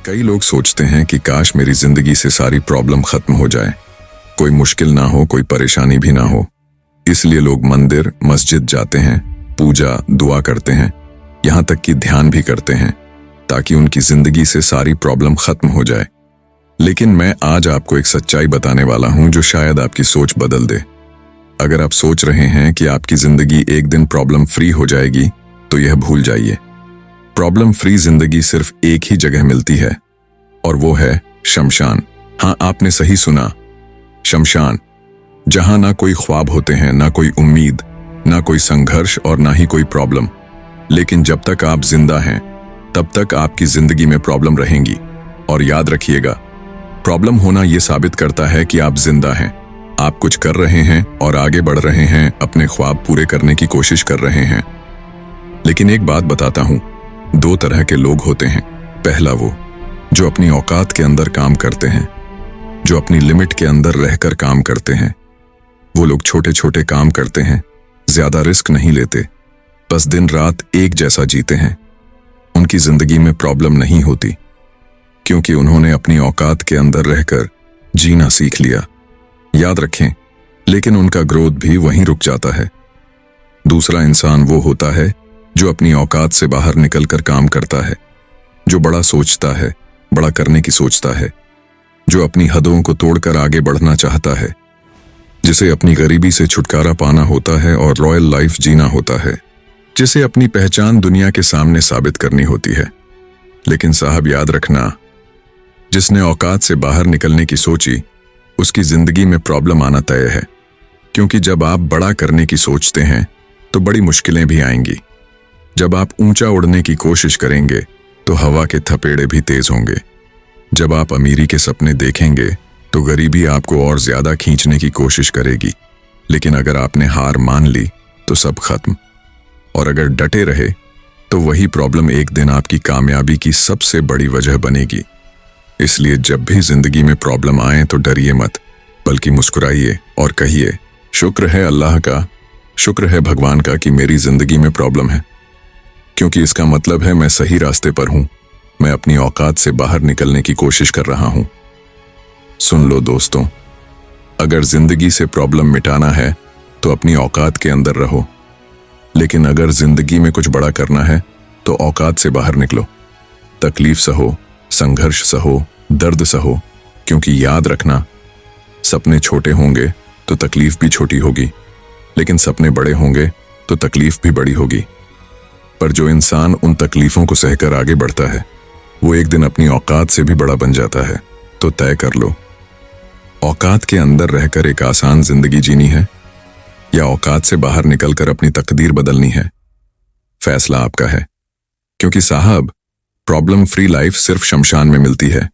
कई लोग सोचते हैं कि काश मेरी जिंदगी से सारी प्रॉब्लम खत्म हो जाए, कोई मुश्किल ना हो, कोई परेशानी भी ना हो। इसलिए लोग मंदिर मस्जिद जाते हैं, पूजा दुआ करते हैं, यहाँ तक कि ध्यान भी करते हैं ताकि उनकी जिंदगी से सारी प्रॉब्लम खत्म हो जाए। लेकिन मैं आज आपको एक सच्चाई बताने वाला हूं जो शायद आपकी सोच बदल दे। अगर आप सोच रहे हैं कि आपकी जिंदगी एक दिन प्रॉब्लम फ्री हो जाएगी तो यह भूल जाइए। प्रॉब्लम फ्री जिंदगी सिर्फ एक ही जगह मिलती है और वो है शमशान। हाँ, आपने सही सुना, शमशान। जहां ना कोई ख्वाब होते हैं, ना कोई उम्मीद, ना कोई संघर्ष और ना ही कोई प्रॉब्लम। लेकिन जब तक आप जिंदा हैं तब तक आपकी जिंदगी में प्रॉब्लम रहेंगी। और याद रखिएगा, प्रॉब्लम होना यह साबित करता है कि आप जिंदा हैं, आप कुछ कर रहे हैं और आगे बढ़ रहे हैं, अपने ख्वाब पूरे करने की कोशिश कर रहे हैं। लेकिन एक बात बताता हूं, दो तरह के लोग होते हैं। पहला वो जो अपनी औकात के अंदर काम करते हैं, जो अपनी लिमिट के अंदर रहकर काम करते हैं। वो लोग छोटे छोटे काम करते हैं, ज्यादा रिस्क नहीं लेते, बस दिन रात एक जैसा जीते हैं। उनकी जिंदगी में प्रॉब्लम नहीं होती क्योंकि उन्होंने अपनी औकात के अंदर रहकर जीना सीख लिया। याद रखें, लेकिन उनका ग्रोथ भी वहीं रुक जाता है। दूसरा इंसान वो होता है जो अपनी औकात से बाहर निकलकर काम करता है, जो बड़ा सोचता है, बड़ा करने की सोचता है, जो अपनी हदों को तोड़कर आगे बढ़ना चाहता है, जिसे अपनी गरीबी से छुटकारा पाना होता है और रॉयल लाइफ जीना होता है, जिसे अपनी पहचान दुनिया के सामने साबित करनी होती है। लेकिन साहब याद रखना, जिसने औकात से बाहर निकलने की सोची उसकी जिंदगी में प्रॉब्लम आना तय है। क्योंकि जब आप बड़ा करने की सोचते हैं तो बड़ी मुश्किलें भी आएंगी। जब आप ऊंचा उड़ने की कोशिश करेंगे तो हवा के थपेड़े भी तेज होंगे। जब आप अमीरी के सपने देखेंगे तो गरीबी आपको और ज्यादा खींचने की कोशिश करेगी। लेकिन अगर आपने हार मान ली तो सब खत्म। और अगर डटे रहे तो वही प्रॉब्लम एक दिन आपकी कामयाबी की सबसे बड़ी वजह बनेगी। इसलिए जब भी जिंदगी में प्रॉब्लम आए तो डरिए मत, बल्कि मुस्कुराइए और कहिए, शुक्र है अल्लाह का, शुक्र है भगवान का कि मेरी जिंदगी में प्रॉब्लम है, क्योंकि इसका मतलब है मैं सही रास्ते पर हूं, मैं अपनी औकात से बाहर निकलने की कोशिश कर रहा हूं। सुन लो दोस्तों, अगर जिंदगी से प्रॉब्लम मिटाना है तो अपनी औकात के अंदर रहो। लेकिन अगर जिंदगी में कुछ बड़ा करना है तो औकात से बाहर निकलो। तकलीफ सहो, संघर्ष सहो, दर्द सहो, क्योंकि याद रखना, सपने छोटे होंगे तो तकलीफ भी छोटी होगी, लेकिन सपने बड़े होंगे तो तकलीफ भी बड़ी होगी। पर जो इंसान उन तकलीफों को सहकर आगे बढ़ता है वो एक दिन अपनी औकात से भी बड़ा बन जाता है। तो तय कर लो, औकात के अंदर रहकर एक आसान जिंदगी जीनी है या औकात से बाहर निकलकर अपनी तकदीर बदलनी है। फैसला आपका है, क्योंकि साहब प्रॉब्लम फ्री लाइफ सिर्फ शमशान में मिलती है।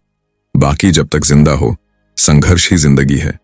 बाकी जब तक जिंदा हो, संघर्ष ही जिंदगी है।